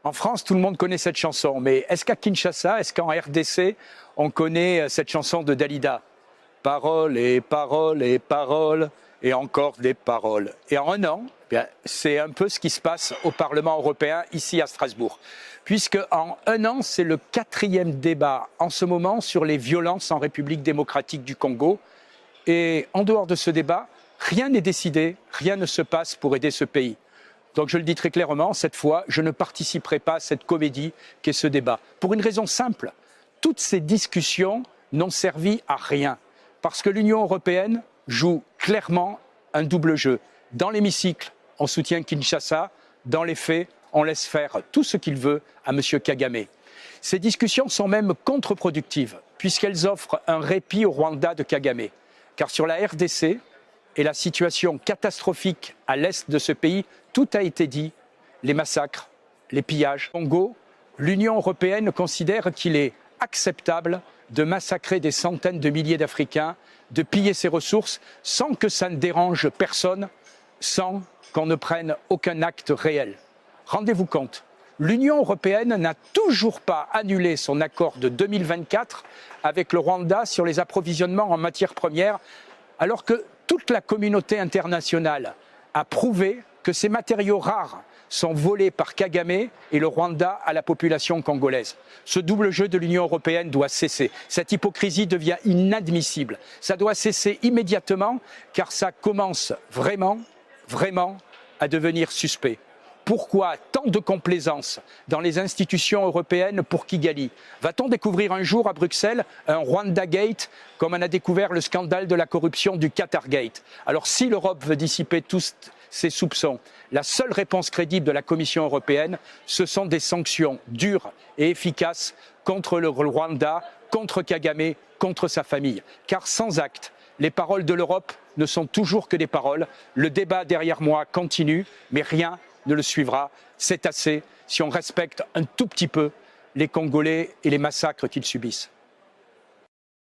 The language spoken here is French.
En France, tout le monde connaît cette chanson, mais est-ce qu'à Kinshasa, est-ce qu'en RDC, on connaît cette chanson de Dalida? Paroles et paroles et paroles et encore des paroles. Et en un an, c'est un peu ce qui se passe au Parlement européen, ici à Strasbourg. Puisque en un an, c'est le 4e débat en ce moment sur les violences en République démocratique du Congo. Et en dehors de ce débat, rien n'est décidé, rien ne se passe pour aider ce pays. Donc je le dis très clairement, cette fois, je ne participerai pas à cette comédie qu'est ce débat. Pour une raison simple, toutes ces discussions n'ont servi à rien. Parce que l'Union européenne joue clairement un double jeu. Dans l'hémicycle, on soutient Kinshasa. Dans les faits, on laisse faire tout ce qu'il veut à M. Kagame. Ces discussions sont même contre-productives, puisqu'elles offrent un répit au Rwanda de Kagame. Car sur la RDC et la situation catastrophique à l'est de ce pays, tout a été dit, les massacres, les pillages. Au Congo, l'Union européenne considère qu'il est acceptable de massacrer des centaines de milliers d'Africains, de piller ses ressources sans que ça ne dérange personne, sans qu'on ne prenne aucun acte réel. Rendez-vous compte, l'Union européenne n'a toujours pas annulé son accord de 2024 avec le Rwanda sur les approvisionnements en matières premières, alors que toute la communauté internationale a prouvé que ces matériaux rares sont volés par Kagame et le Rwanda à la population congolaise. Ce double jeu de l'Union européenne doit cesser. Cette hypocrisie devient inadmissible. Ça doit cesser immédiatement car ça commence vraiment à devenir suspect. Pourquoi tant de complaisance dans les institutions européennes pour Kigali? Va-t-on découvrir un jour à Bruxelles un Rwanda Gate comme on a découvert le scandale de la corruption du Qatar Gate? Alors si l'Europe veut dissiper tous ces soupçons, la seule réponse crédible de la Commission européenne, ce sont des sanctions dures et efficaces contre le Rwanda, contre Kagame, contre sa famille. Car sans acte, les paroles de l'Europe ne sont toujours que des paroles. Le débat derrière moi continue, mais rien ne le suivra. C'est assez si on respecte un tout petit peu les Congolais et les massacres qu'ils subissent.